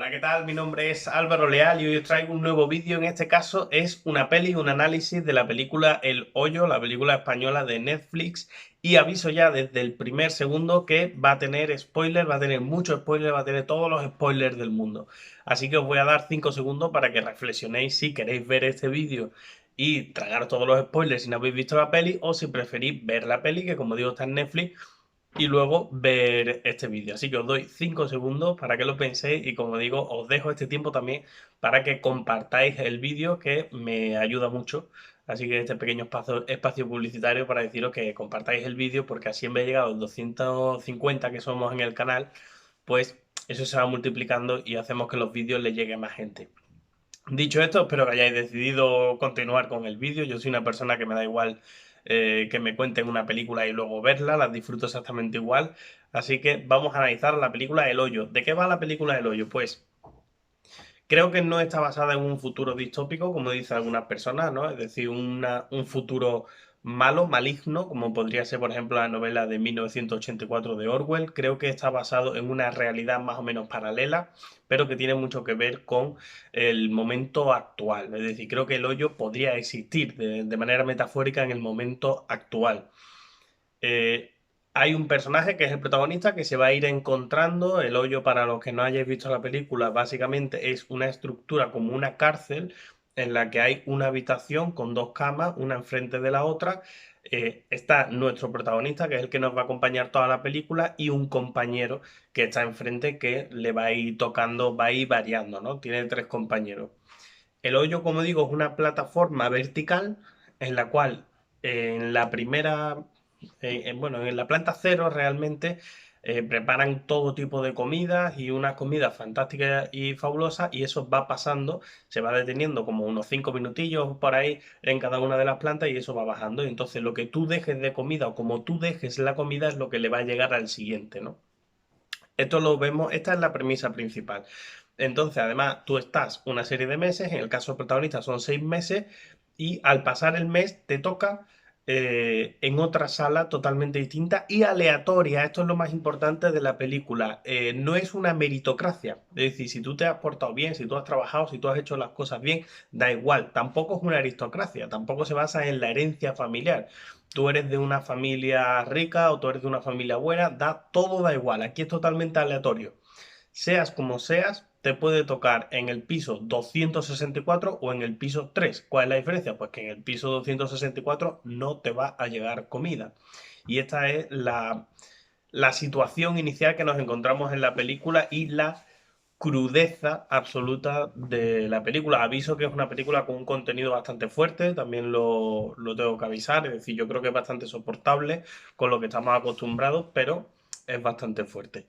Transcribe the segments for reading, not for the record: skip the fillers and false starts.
Hola, ¿qué tal? Mi nombre es Álvaro Leal y hoy os traigo un nuevo vídeo. En este caso es una peli, un análisis de la película El Hoyo, la película española de Netflix. Y aviso ya desde el primer segundo que va a tener spoilers, va a tener muchos spoilers, va a tener todos los spoilers del mundo. Así que os voy a dar 5 segundos para que reflexionéis si queréis ver este vídeo y tragar todos los spoilers si no habéis visto la peli o si preferís ver la peli, que como digo está en Netflix, y luego ver este vídeo. Así que os doy 5 segundos para que lo penséis y como digo, os dejo este tiempo también para que compartáis el vídeo que me ayuda mucho. Así que este pequeño espacio publicitario para deciros que compartáis el vídeo porque así en vez de llegar a los 250 que somos en el canal, pues eso se va multiplicando y hacemos que los vídeos le lleguen a más gente. Dicho esto, espero que hayáis decidido continuar con el vídeo. Yo soy una persona que me da igual que me cuenten una película y luego verla, las disfruto exactamente igual. Así que vamos a analizar la película El Hoyo. ¿De qué va la película El Hoyo? Pues creo que no está basada en un futuro distópico, como dicen algunas personas, ¿no? Es decir, un futuro malo, maligno, como podría ser, por ejemplo, la novela de 1984 de Orwell. Creo que está basado en una realidad más o menos paralela, pero que tiene mucho que ver con el momento actual. Es decir, creo que el hoyo podría existir de manera metafórica en el momento actual. Eh, Hay un personaje que es el protagonista que se va a ir encontrando. El hoyo, para los que no hayáis visto la película, básicamente es una estructura como una cárcel en la que hay una habitación con dos camas, una enfrente de la otra. Está nuestro protagonista, que es el que nos va a acompañar toda la película, y un compañero que está enfrente que le va a ir tocando, va a ir variando, ¿no? Tiene tres compañeros. El hoyo, como digo, es una plataforma vertical en la cual en la primera, bueno, en la planta cero realmente preparan todo tipo de comidas y unas comidas fantásticas y fabulosas y eso va pasando, se va deteniendo como unos 5 minutillos por ahí en cada una de las plantas y eso va bajando. Y entonces lo que tú dejes de comida o como tú dejes la comida es lo que le va a llegar al siguiente, ¿no? Esto lo vemos, esta es la premisa principal. Entonces, además, tú estás una serie de meses, en el caso del protagonista son 6 meses, y al pasar el mes te toca en otra sala totalmente distinta y aleatoria. Esto es lo más importante de la película. No es una meritocracia. Es decir, si tú te has portado bien, si tú has trabajado, si tú has hecho las cosas bien, da igual. Tampoco es una aristocracia, tampoco se basa en la herencia familiar. Tú eres de una familia rica o tú eres de una familia buena, todo da igual. Aquí es totalmente aleatorio. Seas como seas, te puede tocar en el piso 264 o en el piso 3. ¿Cuál es la diferencia? Pues que en el piso 264 no te va a llegar comida. Y esta es la situación inicial que nos encontramos en la película y la crudeza absoluta de la película. Aviso que es una película con un contenido bastante fuerte, también lo tengo que avisar, es decir, yo creo que es bastante soportable con lo que estamos acostumbrados, pero es bastante fuerte.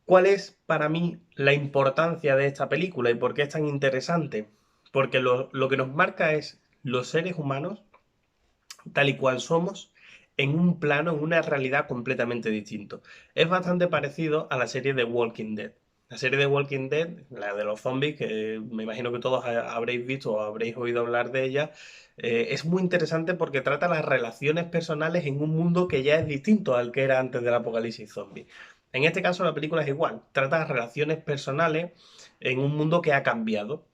¿Cuál es para mí la importancia de esta película y por qué es tan interesante? Porque lo que nos marca es los seres humanos, tal y cual somos, en un plano, en una realidad completamente distinto. Es bastante parecido a la serie de Walking Dead. La serie de Walking Dead, la de los zombies, que me imagino que todos habréis visto o habréis oído hablar de ella, es muy interesante porque trata las relaciones personales en un mundo que ya es distinto al que era antes del apocalipsis zombie. En este caso la película es igual, trata las relaciones personales en un mundo que ha cambiado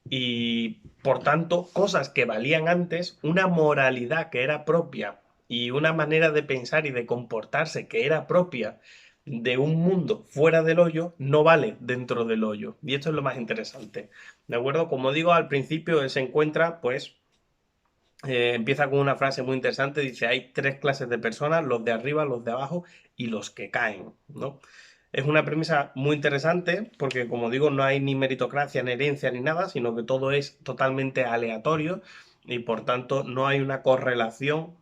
y por tanto cosas que valían antes, una moralidad que era propia y una manera de pensar y de comportarse que era propia de un mundo fuera del hoyo, no vale dentro del hoyo. Y esto es lo más interesante. ¿De acuerdo? Como digo, al principio él se encuentra, pues, empieza con una frase muy interesante, dice, hay tres clases de personas, los de arriba, los de abajo y los que caen, ¿no? Es una premisa muy interesante porque, como digo, no hay ni meritocracia, ni herencia, ni nada, sino que todo es totalmente aleatorio y por tanto no hay una correlación.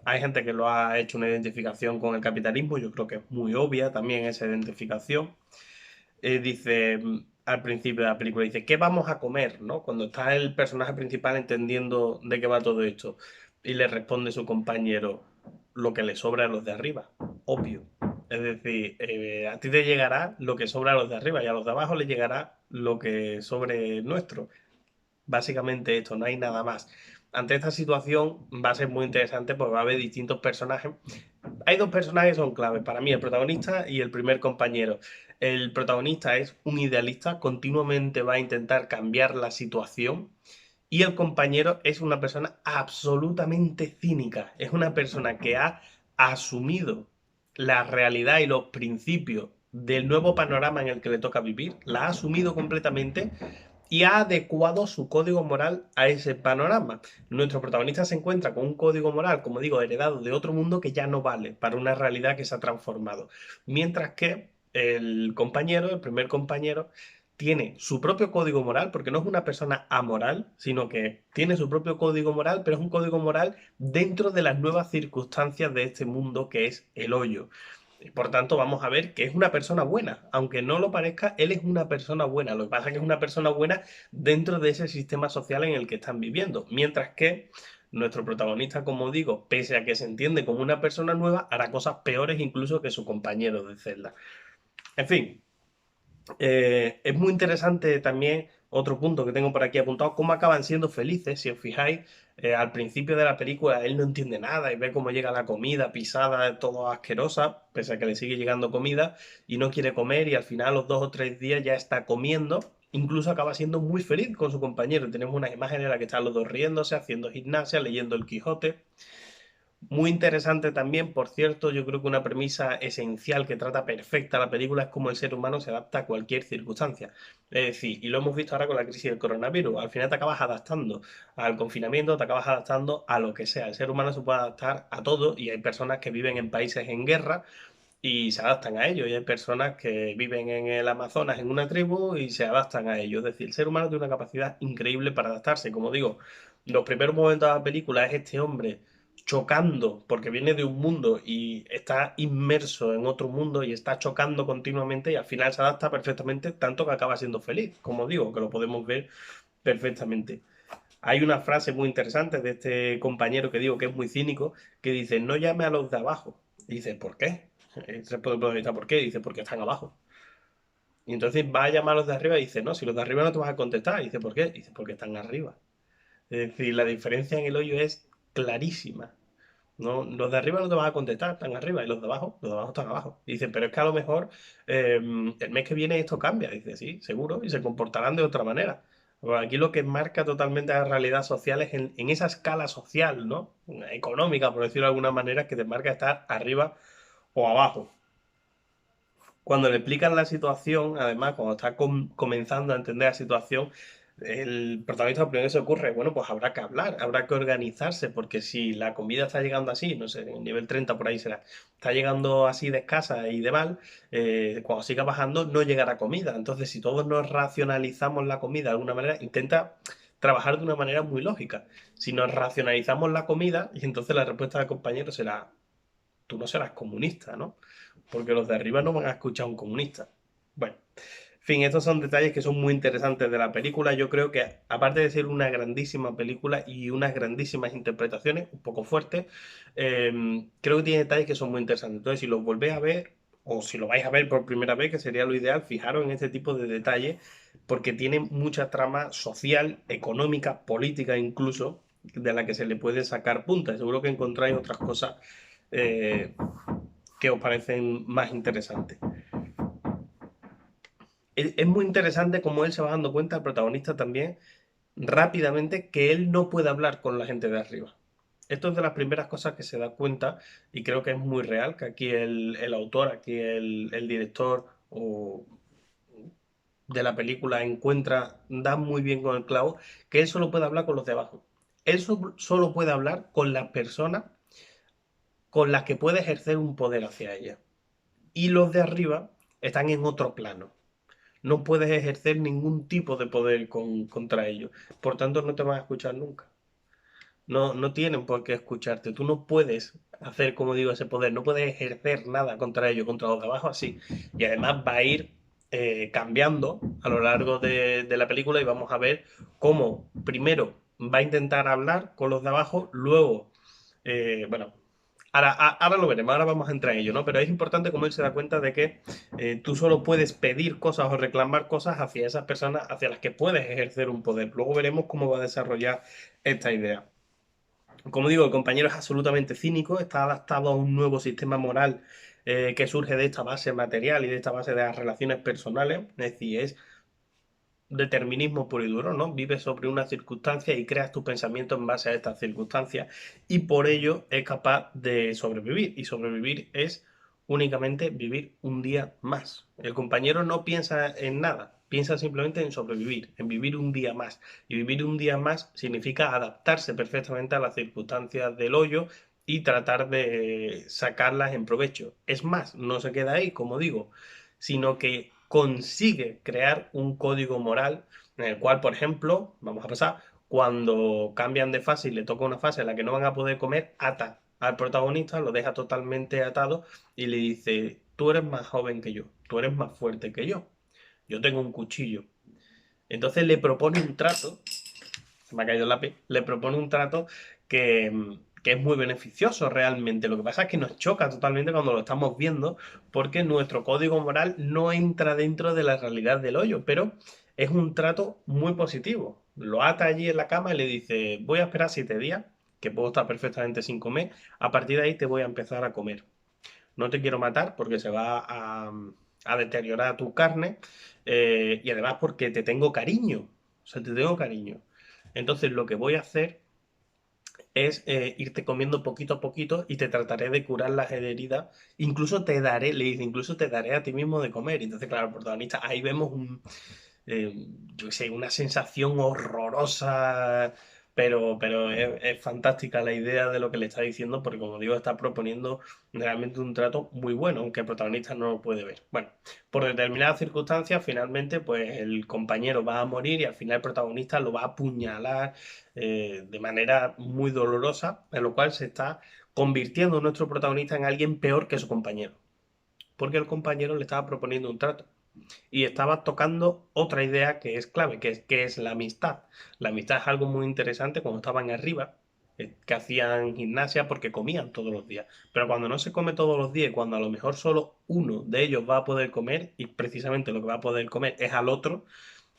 Hay gente que lo ha hecho una identificación con el capitalismo, yo creo que es muy obvia también esa identificación. Dice al principio de la película, dice, ¿qué vamos a comer? ¿No? Cuando está el personaje principal entendiendo de qué va todo esto y le responde su compañero, lo que le sobra a los de arriba, obvio. Es decir, a ti te llegará lo que sobra a los de arriba y a los de abajo le llegará lo que sobre nuestro. Básicamente esto, no hay nada más. ante esta situación va a ser muy interesante porque va a haber distintos personajes. Hay dos personajes que son claves para mí, el protagonista y el primer compañero. El protagonista es un idealista, continuamente va a intentar cambiar la situación y el compañero es una persona absolutamente cínica. Es una persona que ha asumido la realidad y los principios del nuevo panorama en el que le toca vivir, la ha asumido completamente y ha adecuado su código moral a ese panorama. Nuestro protagonista se encuentra con un código moral, como digo, heredado de otro mundo que ya no vale para una realidad que se ha transformado. Mientras que el compañero, el primer compañero, tiene su propio código moral, porque no es una persona amoral, sino que tiene su propio código moral, pero es un código moral dentro de las nuevas circunstancias de este mundo que es el hoyo. Y por tanto, vamos a ver que es una persona buena. Aunque no lo parezca, él es una persona buena. Lo que pasa es que es una persona buena dentro de ese sistema social en el que están viviendo. Mientras que nuestro protagonista, como digo, pese a que se entiende como una persona nueva, hará cosas peores incluso que su compañero de celda. En fin, es muy interesante también otro punto que tengo por aquí apuntado, cómo acaban siendo felices. Si os fijáis, al principio de la película él no entiende nada y ve cómo llega la comida pisada, todo asquerosa, pese a que le sigue llegando comida y no quiere comer y al final a los 2 o 3 días ya está comiendo. Incluso acaba siendo muy feliz con su compañero. Tenemos unas imágenes en las que están los dos riéndose, haciendo gimnasia, leyendo el Quijote. Muy interesante también, por cierto, yo creo que una premisa esencial que trata perfecta la película es cómo el ser humano se adapta a cualquier circunstancia. Es decir, y lo hemos visto ahora con la crisis del coronavirus, al final te acabas adaptando al confinamiento, te acabas adaptando a lo que sea. El ser humano se puede adaptar a todo y hay personas que viven en países en guerra y se adaptan a ello, y hay personas que viven en el Amazonas en una tribu y se adaptan a ello. Es decir, el ser humano tiene una capacidad increíble para adaptarse. Como digo, los primeros momentos de la película es este hombre chocando porque viene de un mundo y está inmerso en otro mundo y está chocando continuamente y al final se adapta perfectamente, tanto que acaba siendo feliz, como digo, que lo podemos ver perfectamente. Hay una frase muy interesante de este compañero que digo que es muy cínico, que dice, no llame a los de abajo. Y dice, ¿por qué? Se puede preguntar por qué. Dice, porque están abajo. Y entonces va a llamar a los de arriba y dice, no, si los de arriba no te vas a contestar. Y dice, ¿por qué? Dice, porque están arriba. Es decir, la diferencia en el hoyo es clarísima. No, los de arriba no te van a contestar, están arriba, y los de abajo están abajo. Y dicen, pero es que a lo mejor el mes que viene esto cambia. Dice, sí, seguro, y se comportarán de otra manera. Bueno, aquí lo que marca totalmente la realidad social es en esa escala social, ¿no? Económica, por decirlo de alguna manera, que te marca estar arriba o abajo. Cuando le explican la situación, además, cuando está comenzando a entender la situación, el protagonista lo primero que se ocurre, bueno, pues habrá que hablar, habrá que organizarse, porque si la comida está llegando así, no sé, en nivel 30 por ahí será, está llegando así de escasa y de mal, cuando siga bajando no llegará comida. Entonces, si todos nos racionalizamos la comida de alguna manera, intenta trabajar de una manera muy lógica. Si nos racionalizamos la comida, y entonces la respuesta del compañero será, tú no serás comunista, ¿no? Porque los de arriba no van a escuchar a un comunista. Bueno, en fin, estos son detalles que son muy interesantes de la película. Yo creo que, aparte de ser una grandísima película y unas grandísimas interpretaciones, un poco fuertes, creo que tiene detalles que son muy interesantes. Entonces, si los volvéis a ver, o si lo vais a ver por primera vez, que sería lo ideal, fijaros en este tipo de detalles, porque tiene mucha trama social, económica, política incluso, de la que se le puede sacar punta. Y seguro que encontráis otras cosas eh, que os parecen más interesantes. Es muy interesante cómo él se va dando cuenta, el protagonista también, rápidamente, que él no puede hablar con la gente de arriba. Esto es de las primeras cosas que se da cuenta y creo que es muy real, que aquí el autor, aquí el director de la película encuentra, da muy bien con el clavo, que él solo puede hablar con los de abajo. Él solo puede hablar con las personas con las que puede ejercer un poder hacia ella. Y los de arriba están en otro plano. No puedes ejercer ningún tipo de poder contra ellos. Por tanto, no te van a escuchar nunca. No, no tienen por qué escucharte. Tú no puedes hacer, como digo, ese poder. No puedes ejercer nada contra ellos, contra los de abajo, así. Y además va a ir cambiando a lo largo de la película y vamos a ver cómo primero va a intentar hablar con los de abajo, luego, bueno, ahora lo veremos, ahora vamos a entrar en ello, ¿no? Pero es importante como él se da cuenta de que tú solo puedes pedir cosas o reclamar cosas hacia esas personas hacia las que puedes ejercer un poder. Luego veremos cómo va a desarrollar esta idea. Como digo, el compañero es absolutamente cínico, está adaptado a un nuevo sistema moral que surge de esta base material y de esta base de las relaciones personales, es decir, es determinismo puro y duro, ¿no? Vives sobre una circunstancia y creas tus pensamientos en base a estas circunstancias y por ello es capaz de sobrevivir. Y sobrevivir es únicamente vivir un día más. El compañero no piensa en nada, piensa simplemente en sobrevivir, en vivir un día más. Y vivir un día más significa adaptarse perfectamente a las circunstancias del hoyo y tratar de sacarlas en provecho. Es más, no se queda ahí, como digo, sino que consigue crear un código moral en el cual, por ejemplo, vamos a pasar, cuando cambian de fase y le toca una fase en la que no van a poder comer, ata al protagonista, lo deja totalmente atado y le dice, tú eres más joven que yo, tú eres más fuerte que yo tengo un cuchillo. Entonces le propone un trato, se me ha caído el lápiz, le propone un trato que es muy beneficioso realmente. Lo que pasa es que nos choca totalmente cuando lo estamos viendo porque nuestro código moral no entra dentro de la realidad del hoyo, pero es un trato muy positivo. Lo ata allí en la cama y le dice, voy a esperar 7 días, que puedo estar perfectamente sin comer, a partir de ahí te voy a empezar a comer. No te quiero matar porque se va a deteriorar tu carne y además porque te tengo cariño. O sea, te tengo cariño. Entonces lo que voy a hacer es irte comiendo poquito a poquito y te trataré de curar las heridas. Incluso te daré, le dice, incluso te daré a ti mismo de comer. Entonces, claro, el protagonista, ahí vemos eh, yo qué sé, una sensación horrorosa, pero es fantástica la idea de lo que le está diciendo, porque como digo, está proponiendo realmente un trato muy bueno, aunque el protagonista no lo puede ver. Bueno, por determinadas circunstancias, finalmente, pues el compañero va a morir y al final el protagonista lo va a apuñalar de manera muy dolorosa, en lo cual se está convirtiendo nuestro protagonista en alguien peor que su compañero, porque el compañero le estaba proponiendo un trato y estaba tocando otra idea que es clave, que es la amistad. La amistad es algo muy interesante cuando estaban arriba, que hacían gimnasia porque comían todos los días. Pero cuando no se come todos los días, cuando a lo mejor solo uno de ellos va a poder comer, y precisamente lo que va a poder comer es al otro,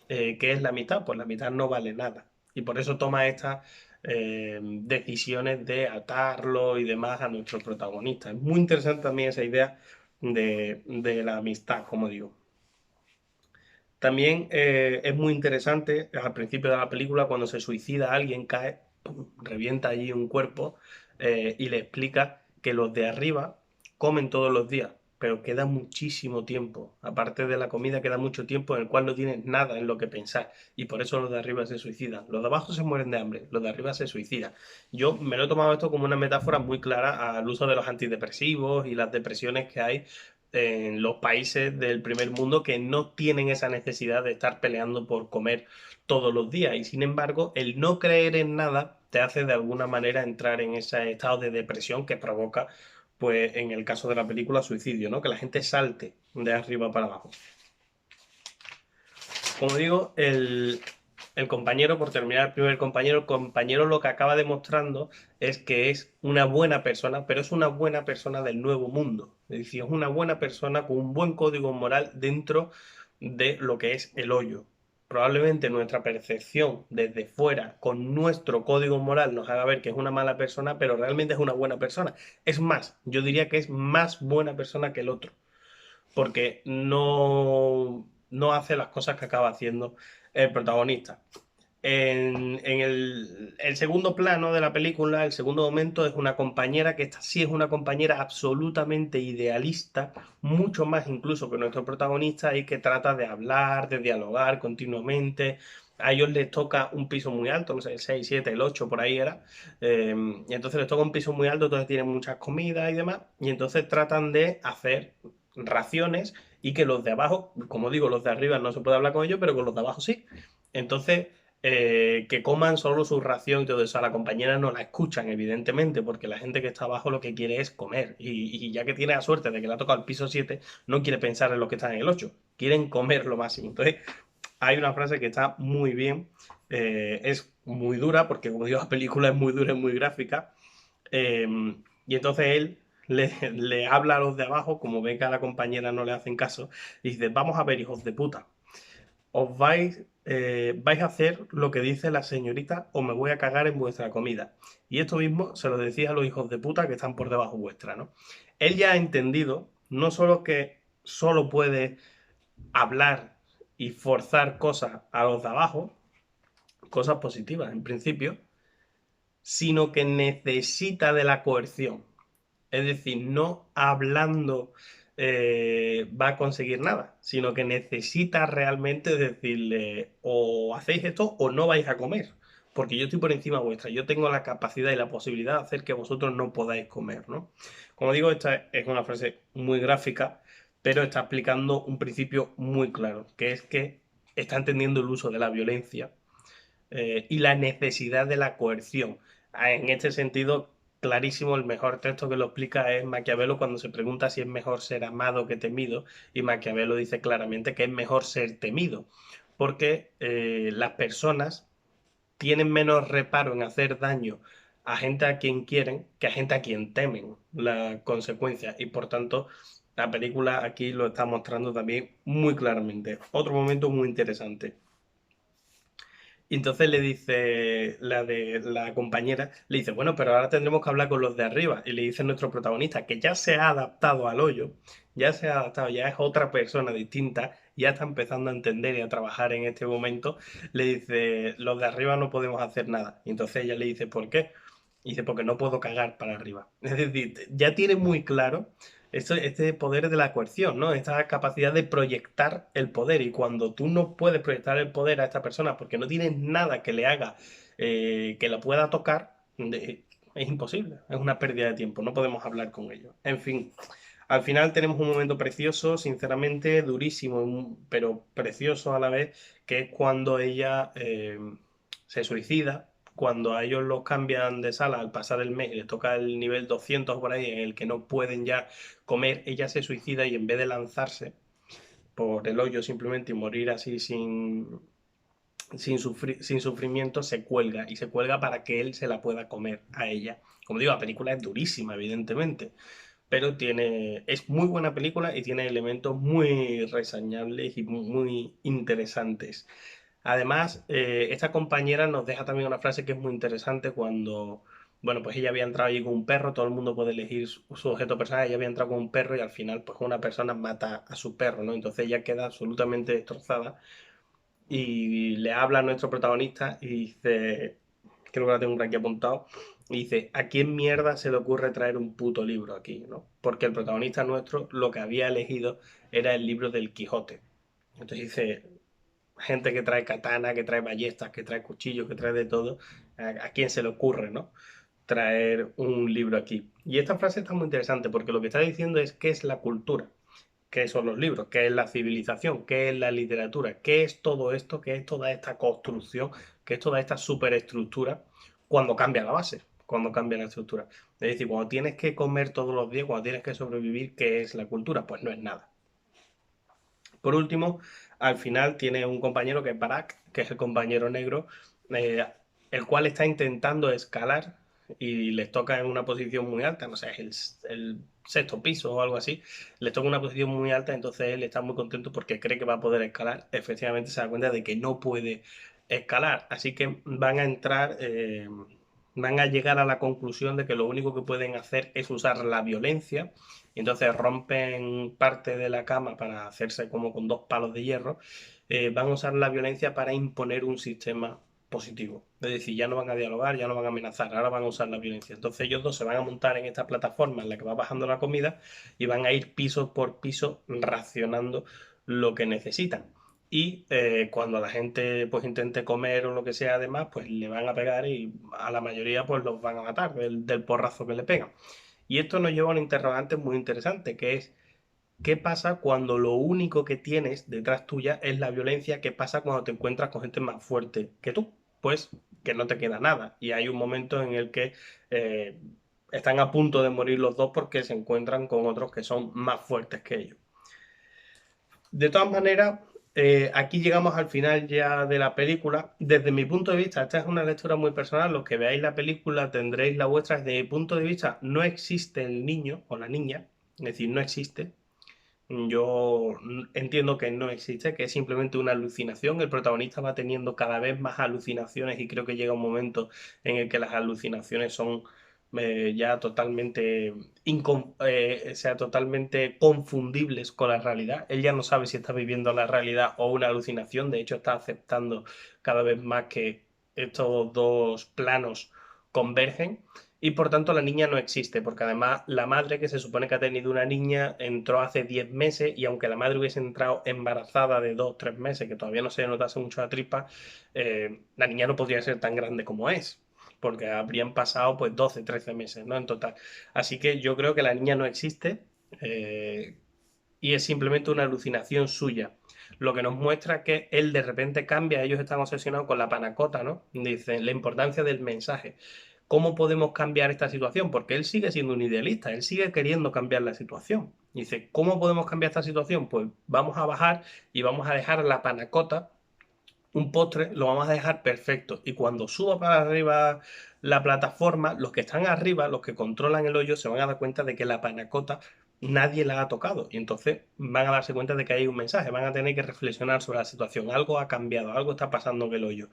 ¿qué es la amistad? Pues la amistad no vale nada. Y por eso toma estas decisiones de atarlo y demás a nuestro protagonista. Es muy interesante también esa idea de la amistad, como digo. También es muy interesante al principio de la película cuando se suicida alguien, cae, ¡pum!, revienta allí un cuerpo y le explica que los de arriba comen todos los días, pero queda muchísimo tiempo. Aparte de la comida, queda mucho tiempo en el cual no tienes nada en lo que pensar y por eso los de arriba se suicidan. Los de abajo se mueren de hambre, los de arriba se suicidan. Yo me lo he tomado esto como una metáfora muy clara al uso de los antidepresivos y las depresiones que hay en los países del primer mundo que no tienen esa necesidad de estar peleando por comer todos los días. Y sin embargo, el no creer en nada te hace de alguna manera entrar en ese estado de depresión que provoca, pues en el caso de la película, suicidio, ¿no? Que la gente salte de arriba para abajo. Como digo, el compañero, por terminar, el compañero lo que acaba demostrando es que es una buena persona, pero es una buena persona del nuevo mundo. Es decir, es una buena persona con un buen código moral dentro de lo que es el hoyo. Probablemente nuestra percepción desde fuera con nuestro código moral nos haga ver que es una mala persona, pero realmente es una buena persona. Es más, yo diría que es más buena persona que el otro porque no hace las cosas que acaba haciendo el protagonista. En el segundo plano de la película, el segundo momento es una compañera que esta sí es una compañera absolutamente idealista, mucho más incluso que nuestro protagonista y que trata de hablar, de dialogar continuamente. A ellos les toca un piso muy alto, no sé, el 6, 7, el 8, por ahí era. Y entonces les toca un piso muy alto, entonces tienen muchas comidas y demás. Y entonces tratan de hacer raciones y que los de abajo, como digo, los de arriba no se puede hablar con ellos, pero con los de abajo sí. Entonces, que coman solo su ración y todo eso. A la compañera no la escuchan, evidentemente, porque la gente que está abajo lo que quiere es comer. Y ya que tiene la suerte de que le ha tocado el piso 7 no quiere pensar en los que están en el 8, quieren comer lo más. Entonces, hay una frase que está muy bien, es muy dura, porque como digo, la película es muy dura, es muy gráfica. eh, y entonces él le habla a los de abajo, como ve que a la compañera no le hacen caso, y dice, vamos a ver, hijos de puta, os vais, vais a hacer lo que dice la señorita o me voy a cagar en vuestra comida. Y esto mismo se lo decía a los hijos de puta que están por debajo vuestra, ¿no? Él ya ha entendido no solo que solo puede hablar y forzar cosas a los de abajo, cosas positivas en principio, sino que necesita de la coerción. Es decir, no hablando va a conseguir nada, sino que necesita realmente decirle o hacéis esto o no vais a comer, porque yo estoy por encima vuestra, yo tengo la capacidad y la posibilidad de hacer que vosotros no podáis comer, ¿no? Como digo, esta es una frase muy gráfica, pero está explicando un principio muy claro, que es que está entendiendo el uso de la violencia y la necesidad de la coerción. En este sentido, clarísimo, el mejor texto que lo explica es Maquiavelo cuando se pregunta si es mejor ser amado que temido, y Maquiavelo dice claramente que es mejor ser temido, porque las personas tienen menos reparo en hacer daño a gente a quien quieren que a gente a quien temen las consecuencias, y por tanto la película aquí lo está mostrando también muy claramente. Otro momento muy interesante. Y entonces le dice la de la compañera, le dice, bueno, pero ahora tendremos que hablar con los de arriba. Y le dice nuestro protagonista, que ya se ha adaptado al hoyo, ya se ha adaptado, ya es otra persona distinta, ya está empezando a entender y a trabajar en este momento. Le dice, los de arriba no podemos hacer nada. Y entonces ella le dice, ¿por qué? Y dice, porque no puedo cagar para arriba. Es decir, ya tiene muy claro este poder de la coerción, ¿no? Esta capacidad de proyectar el poder. Y cuando tú no puedes proyectar el poder a esta persona porque no tienes nada que le haga que la pueda tocar, es imposible. Es una pérdida de tiempo. No podemos hablar con ellos. En fin, al final tenemos un momento precioso, sinceramente durísimo, pero precioso a la vez, que es cuando ella se suicida, cuando a ellos los cambian de sala al pasar el mes y les toca el nivel 200 por ahí, en el que no pueden ya comer, ella se suicida y en vez de lanzarse por el hoyo simplemente y morir así sin sufrimiento, se cuelga y se cuelga para que él se la pueda comer a ella. Como digo, la película es durísima, evidentemente, pero es muy buena película y tiene elementos muy reseñables y muy interesantes. Además, esta compañera nos deja también una frase que es muy interesante cuando, bueno, pues ella había entrado allí con un perro, todo el mundo puede elegir su objeto personal, ella había entrado con un perro y al final, pues una persona mata a su perro, ¿no? Entonces ella queda absolutamente destrozada y le habla a nuestro protagonista y dice, creo que lo tengo por aquí apuntado, y dice, ¿a quién mierda se le ocurre traer un puto libro aquí, ¿no? Porque el protagonista nuestro lo que había elegido era el libro del Quijote. Entonces dice, gente que trae katana, que trae ballestas, que trae cuchillos, que trae de todo, ¿a quién se le ocurre, ¿no? Traer un libro aquí. Y esta frase está muy interesante porque lo que está diciendo es qué es la cultura, qué son los libros, qué es la civilización, qué es la literatura, qué es todo esto, qué es toda esta construcción, qué es toda esta superestructura cuando cambia la base, cuando cambia la estructura. Es decir, cuando tienes que comer todos los días, cuando tienes que sobrevivir, ¿qué es la cultura? Pues no es nada. Por último, al final tiene un compañero que es Barak, que es el compañero negro, eh, el cual está intentando escalar y les toca en una posición muy alta, no sé, es el sexto piso o algo así, les toca una posición muy alta, entonces él está muy contento porque cree que va a poder escalar. Efectivamente se da cuenta de que no puede escalar, así que van a entrar, van a llegar a la conclusión de que lo único que pueden hacer es usar la violencia, y entonces rompen parte de la cama para hacerse como con dos palos de hierro. Van a usar la violencia para imponer un sistema positivo. Es decir, ya no van a dialogar, ya no van a amenazar, ahora van a usar la violencia. Entonces ellos dos se van a montar en esta plataforma en la que va bajando la comida y van a ir piso por piso racionando lo que necesitan. Y cuando la gente pues intente comer o lo que sea además, pues le van a pegar y a la mayoría pues los van a matar del porrazo que le pegan. Y esto nos lleva a un interrogante muy interesante, que es, ¿qué pasa cuando lo único que tienes detrás tuya es la violencia? ¿Qué pasa cuando te encuentras con gente más fuerte que tú? Pues que no te queda nada. Y hay un momento en el que eh, están a punto de morir los dos porque se encuentran con otros que son más fuertes que ellos. De todas maneras, aquí llegamos al final ya de la película. Desde mi punto de vista, esta es una lectura muy personal. Los que veáis la película tendréis la vuestra. Desde mi punto de vista, no existe el niño o la niña, es decir, no existe. Yo entiendo que no existe, que es simplemente una alucinación. El protagonista va teniendo cada vez más alucinaciones y creo que llega un momento en el que las alucinaciones son ya totalmente, o sea, totalmente confundibles con la realidad. Él ya no sabe si está viviendo la realidad o una alucinación. De hecho, está aceptando cada vez más que estos dos planos convergen. Y por tanto la niña no existe, porque además la madre, que se supone que ha tenido una niña, entró hace 10 meses y aunque la madre hubiese entrado embarazada de 2 3 meses, que todavía no se notase mucho la tripa, la niña no podría ser tan grande como es, porque habrían pasado pues 12 13 meses, ¿no? En total. Así que yo creo que la niña no existe eh, y es simplemente una alucinación suya. Lo que nos muestra que él de repente cambia, ellos están obsesionados con la panacota, ¿no? Dicen la importancia del mensaje. ¿Cómo podemos cambiar esta situación? Porque él sigue siendo un idealista, él sigue queriendo cambiar la situación. Dice, ¿cómo podemos cambiar esta situación? Pues vamos a bajar y vamos a dejar la panacota, un postre, lo vamos a dejar perfecto. Y cuando suba para arriba la plataforma, los que están arriba, los que controlan el hoyo, se van a dar cuenta de que la panacota nadie la ha tocado. Y entonces van a darse cuenta de que hay un mensaje, van a tener que reflexionar sobre la situación. Algo ha cambiado, algo está pasando en el hoyo.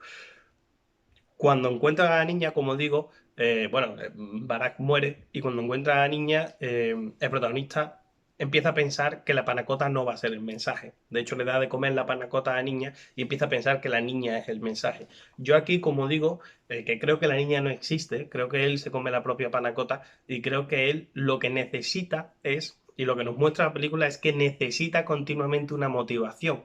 Cuando encuentra a la niña, como digo, Barack muere y cuando encuentra a la niña, el protagonista empieza a pensar que la panacota no va a ser el mensaje. De hecho, le da de comer la panacota a la niña y empieza a pensar que la niña es el mensaje. Yo aquí, como digo, que creo que la niña no existe, creo que él se come la propia panacota y creo que él lo que necesita es, y lo que nos muestra la película es que necesita continuamente una motivación.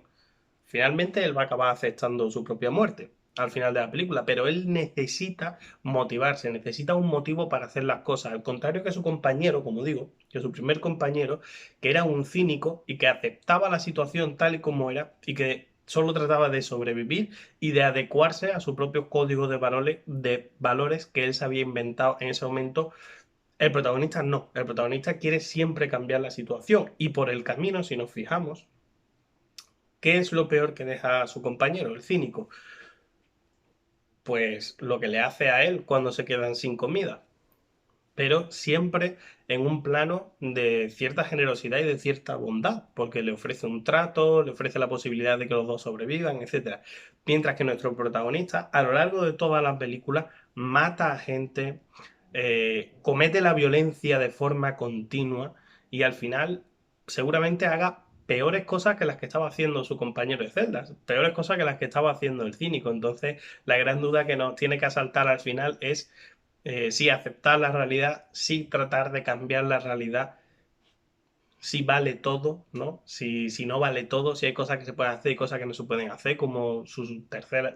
Finalmente él va a acabar aceptando su propia muerte al final de la película, pero él necesita motivarse, necesita un motivo para hacer las cosas, al contrario que su compañero, como digo, que su primer compañero, que era un cínico y que aceptaba la situación tal y como era y que solo trataba de sobrevivir y de adecuarse a su propio código de valores que él se había inventado en ese momento. El protagonista no, el protagonista quiere siempre cambiar la situación y por el camino, si nos fijamos, ¿qué es lo peor que deja a su compañero, el cínico? Pues lo que le hace a él cuando se quedan sin comida, pero siempre en un plano de cierta generosidad y de cierta bondad, porque le ofrece un trato, le ofrece la posibilidad de que los dos sobrevivan, etcétera. Mientras que nuestro protagonista, a lo largo de toda la película, mata a gente, comete la violencia de forma continua y al final seguramente haga peores cosas que las que estaba haciendo su compañero de celda, peores cosas que las que estaba haciendo el cínico. Entonces, la gran duda que nos tiene que asaltar al final es sí aceptar la realidad, sí tratar de cambiar la realidad, si vale todo, ¿no? Si no vale todo, si hay cosas que se pueden hacer y cosas que no se pueden hacer, como su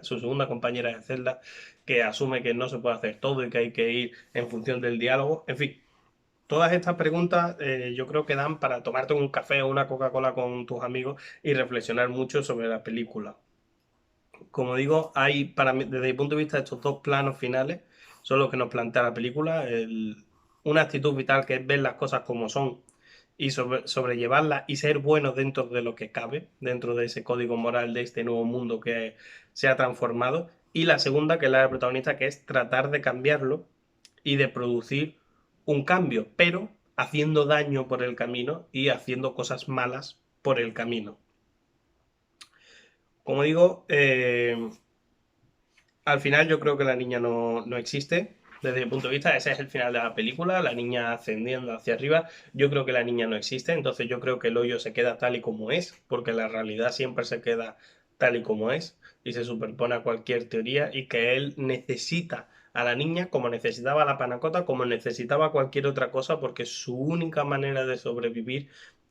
segunda compañera de celda, que asume que no se puede hacer todo y que hay que ir en función del diálogo. En fin, todas estas preguntas yo creo que dan para tomarte un café o una Coca-Cola con tus amigos y reflexionar mucho sobre la película. Como digo, hay para mí, desde mi punto de vista, estos dos planos finales son los que nos plantea la película. Una actitud vital que es ver las cosas como son y sobrellevarlas y ser buenos dentro de lo que cabe, dentro de ese código moral de este nuevo mundo que se ha transformado. Y la segunda, que es la del protagonista, que es tratar de cambiarlo y de producir un cambio, pero haciendo daño por el camino y haciendo cosas malas por el camino. Como digo, al final yo creo que la niña no existe. Desde mi punto de vista, ese es el final de la película, la niña ascendiendo hacia arriba. Yo creo que la niña no existe, entonces yo creo que el hoyo se queda tal y como es, porque la realidad siempre se queda tal y como es y se superpone a cualquier teoría y que él necesita a la niña como necesitaba a la panacota, como necesitaba cualquier otra cosa, porque su única manera de sobrevivir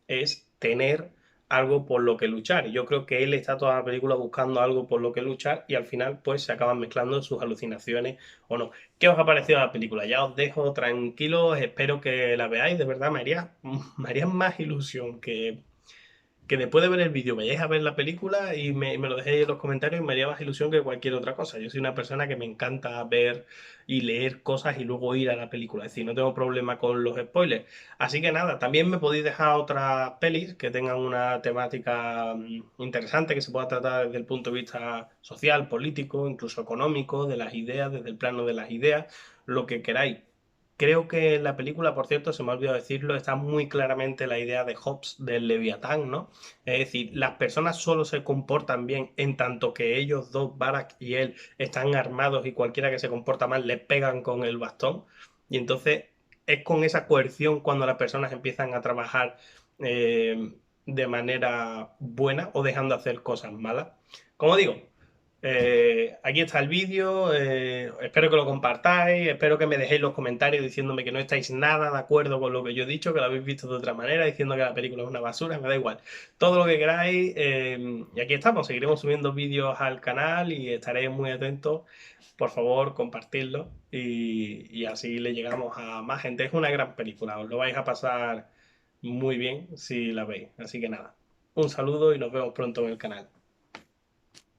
es tener algo por lo que luchar. Y yo creo que él está toda la película buscando algo por lo que luchar y al final pues se acaban mezclando sus alucinaciones o no. ¿Qué os ha parecido la película? Ya os dejo tranquilos, espero que la veáis, de verdad me haría más ilusión que después de ver el vídeo vayáis a ver la película y me lo dejéis en los comentarios y me haría más ilusión que cualquier otra cosa. Yo soy una persona que me encanta ver y leer cosas y luego ir a la película. Es decir, no tengo problema con los spoilers. Así que nada, también me podéis dejar otras pelis que tengan una temática interesante, que se pueda tratar desde el punto de vista social, político, incluso económico, de las ideas, desde el plano de las ideas, lo que queráis. Creo que en la película, por cierto, se me ha olvidado decirlo, está muy claramente la idea de Hobbes del Leviatán, ¿no? Es decir, las personas solo se comportan bien en tanto que ellos dos, Barack y él, están armados y cualquiera que se comporta mal le pegan con el bastón. Y entonces es con esa coerción cuando las personas empiezan a trabajar de manera buena o dejando de hacer cosas malas. Como digo, aquí está el vídeo, espero que lo compartáis, espero que me dejéis los comentarios diciéndome que no estáis nada de acuerdo con lo que yo he dicho, que lo habéis visto de otra manera, diciendo que la película es una basura, me da igual. Todo lo que queráis, y aquí estamos, seguiremos subiendo vídeos al canal y estaré muy atentos. Por favor, compartidlo y así le llegamos a más gente. Es una gran película, os lo vais a pasar muy bien si la veis. Así que nada, un saludo y nos vemos pronto en el canal.